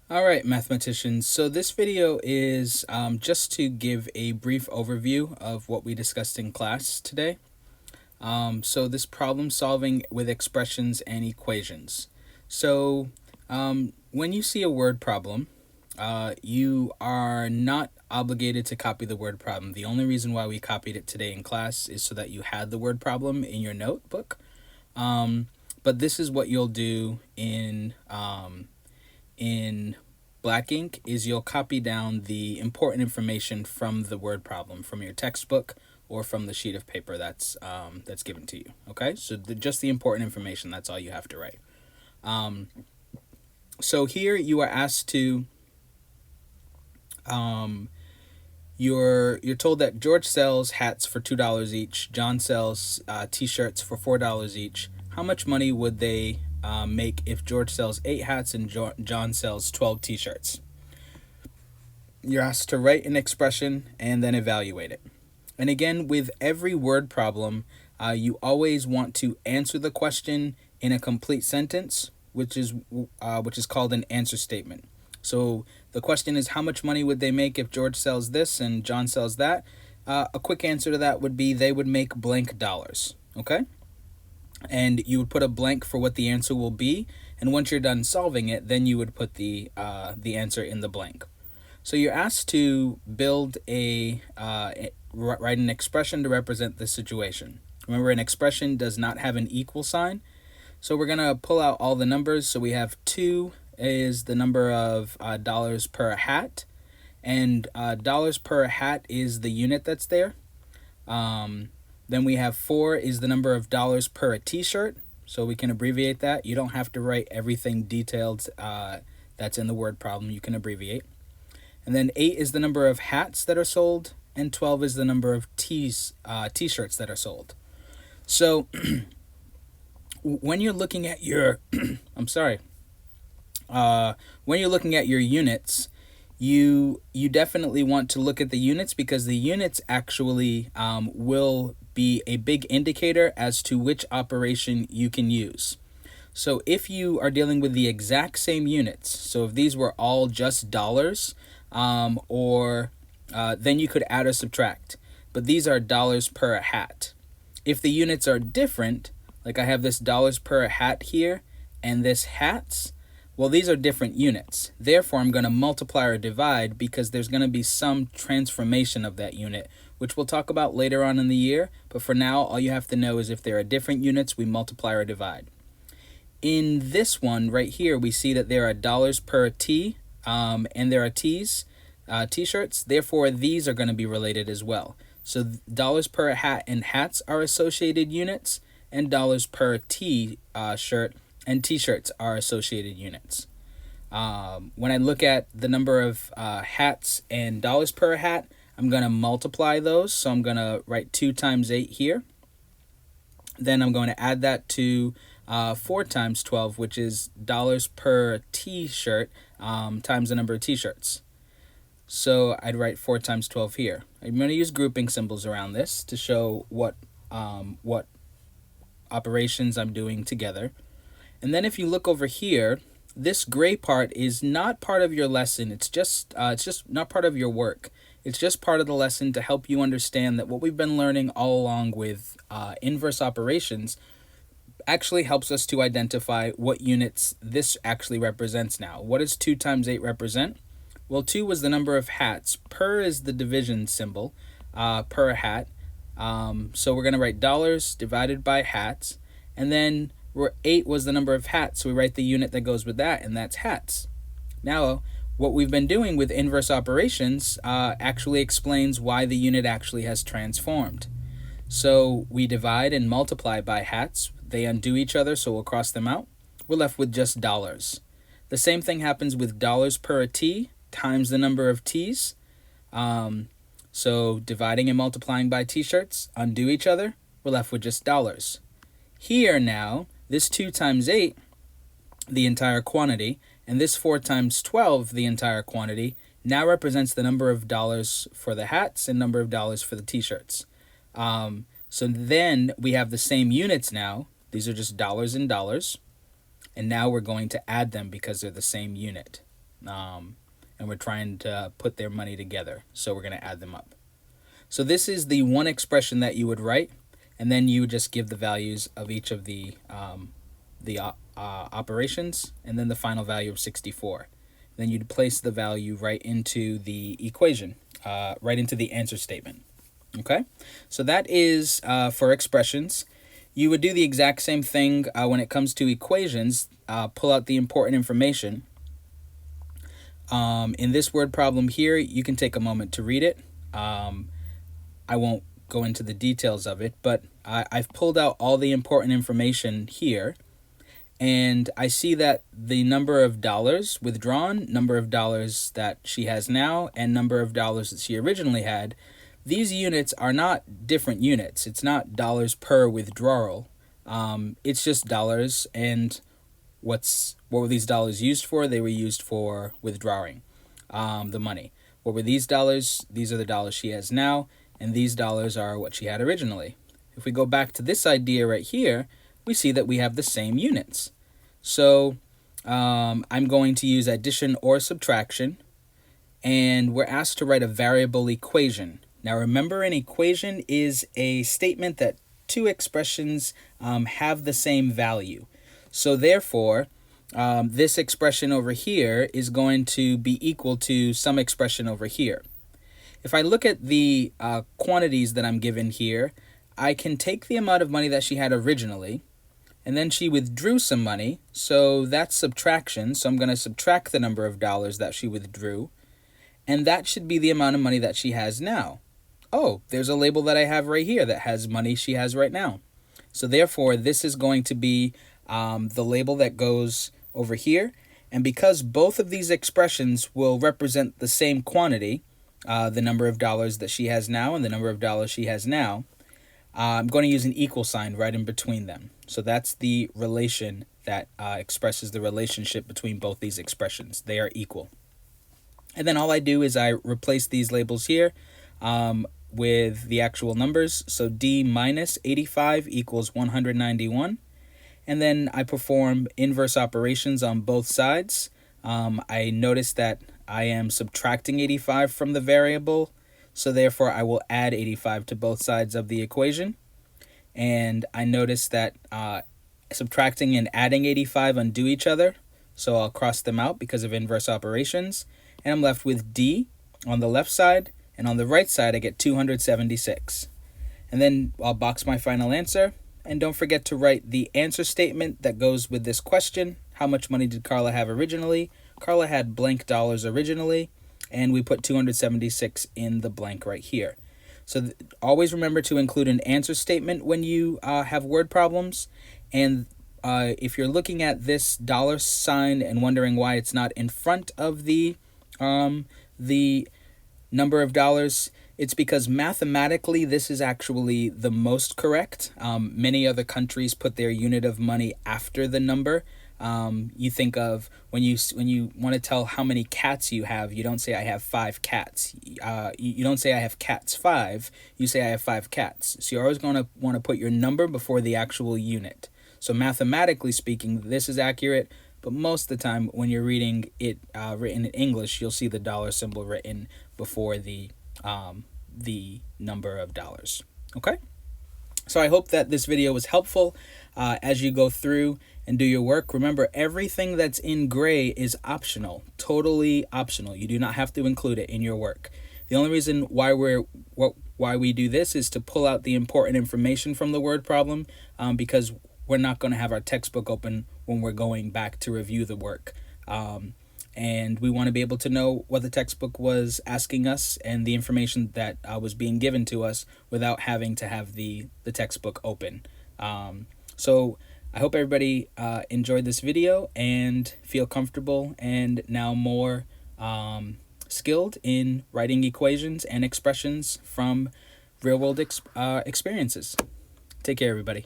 All right, mathematicians. So this video is just to give a brief overview of what we discussed in class today. So this problem solving with expressions and equations. So when you see a word problem, you are not obligated to copy the word problem. The only reason why we copied it today in class is so that you had the word problem in your notebook. But this is what you'll do in black ink is you'll copy down the important information from the word problem from your textbook or from the sheet of paper that's given to you. Okay, so just the important information. That's all you have to write. So here you are asked to. You're told that George sells hats for $2 each. John sells T-shirts for $4 each. How much money would they make if George sells 8 hats and John sells 12 T-shirts? You're asked to write an expression and then evaluate it. And again, with every word problem, you always want to answer the question in a complete sentence, which is called an answer statement. So the question is, how much money would they make if George sells this and John sells that? A quick answer to that would be they would make blank dollars. Okay? And you would put a blank for what the answer will be, and once you're done solving it, then you would put the answer in the blank. So you're asked to build write an expression to represent the situation. Remember, an expression does not have an equal sign. So we're going to pull out all the numbers. So we have 2 is the number of dollars per hat, and dollars per hat is the unit that's there. Then we have 4 is the number of dollars per a t-shirt, so we can abbreviate that. You don't have to write everything detailed that's in the word problem. You can abbreviate. And then 8 is the number of hats that are sold, and 12 is the number of t-shirts that are sold. So when you're looking at your when you're looking at your units, you definitely want to look at the units, because the units actually will be a big indicator as to which operation you can use. So if you are dealing with the exact same units, so if these were all just dollars, then you could add or subtract. But these are dollars per hat. If the units are different, like I have this dollars per hat here and this hats, well, these are different units. Therefore, I'm going to multiply or divide, because there's going to be some transformation of that unit, which we'll talk about later on in the year. But for now, all you have to know is if there are different units, we multiply or divide. In this one right here, we see that there are dollars per T, and there are T's, T-shirts. Therefore, these are going to be related as well. So dollars per hat and hats are associated units, and dollars per T-shirt and T-shirts are associated units. When I look at the number of hats and dollars per hat, I'm going to multiply those. So I'm going to write 2 times 8 here. Then I'm going to add that to 4 times 12, which is dollars per T-shirt times the number of T-shirts. So I'd write 4 times 12 here. I'm going to use grouping symbols around this to show what operations I'm doing together. And then if you look over here, this gray part is not part of your lesson. It's just not part of your work. It's just part of the lesson to help you understand that what we've been learning all along with inverse operations actually helps us to identify what units this actually represents now. What does 2 times 8 represent? Well, 2 was the number of hats. Per is the division symbol, per hat. So we're going to write dollars divided by hats. And then 8 was the number of hats, so we write the unit that goes with that, and that's hats. Now, what we've been doing with inverse operations actually explains why the unit actually has transformed. So we divide and multiply by hats. They undo each other, so we'll cross them out. We're left with just dollars. The same thing happens with dollars per a T times the number of T's. So dividing and multiplying by T-shirts undo each other. We're left with just dollars. Here now, this 2 times 8, the entire quantity, and this 4 times 12, the entire quantity, now represents the number of dollars for the hats and number of dollars for the T-shirts. So then we have the same units now. These are just dollars and dollars. And now we're going to add them because they're the same unit. and we're trying to put their money together. So we're going to add them up. So this is the one expression that you would write, and then you would just give the values of each of the operations, and then the final value of 64. Then you'd place the value right into the equation, right into the answer statement. Okay, so that is for expressions. You would do the exact same thing when it comes to equations. Pull out the important information. In this word problem here, you can take a moment to read it. I won't go into the details of it, but I've pulled out all the important information here, and I see that the number of dollars withdrawn, number of dollars that she has now, and number of dollars that she originally had, these units are not different units. It's not dollars per withdrawal. It's just dollars, and what were these dollars used for? They were used for withdrawing the money. What were these dollars? These are the dollars she has now, and these dollars are what she had originally. If we go back to this idea right here, we see that we have the same units. So I'm going to use addition or subtraction, and we're asked to write a variable equation. Now remember, an equation is a statement that two expressions have the same value. So therefore, this expression over here is going to be equal to some expression over here. If I look at the quantities that I'm given here, I can take the amount of money that she had originally, and then she withdrew some money, so that's subtraction. So I'm going to subtract the number of dollars that she withdrew, and that should be the amount of money that she has now. Oh, there's a label that I have right here that has money she has right now. So therefore, this is going to be the label that goes over here. And because both of these expressions will represent the same quantity, the number of dollars that she has now and the number of dollars she has now, I'm going to use an equal sign right in between them. So that's the relation that expresses the relationship between both these expressions. They are equal. And then all I do is I replace these labels here with the actual numbers. So D minus 85 equals 191. And then I perform inverse operations on both sides. I notice that I am subtracting 85 from the variable, so therefore I will add 85 to both sides of the equation. And I notice that subtracting and adding 85 undo each other, so I'll cross them out because of inverse operations. And I'm left with D on the left side, and on the right side I get 276. And then I'll box my final answer. And don't forget to write the answer statement that goes with this question. How much money did Carla have originally? Carla had blank dollars originally, and we put 276 in the blank right here. So always remember to include an answer statement when you have word problems. And if you're looking at this dollar sign and wondering why it's not in front of the number of dollars, it's because mathematically this is actually the most correct. Many other countries put their unit of money after the number. You think of when you want to tell how many cats you have, you don't say I have 5 cats. You don't say I have cats 5. You say I have 5 cats. So you're always going to want to put your number before the actual unit. So mathematically speaking, this is accurate. But most of the time, when you're reading it written in English, you'll see the dollar symbol written before the number of dollars. Okay? So I hope that this video was helpful as you go through and do your work. Remember, everything that's in gray is optional, totally optional. You do not have to include it in your work. The only reason why we do this is to pull out the important information from the word problem, because we're not going to have our textbook open when we're going back to review the work. And we want to be able to know what the textbook was asking us and the information that was being given to us without having to have the textbook open. So I hope everybody enjoyed this video and feel comfortable and now more skilled in writing equations and expressions from real-world experiences. Take care, everybody.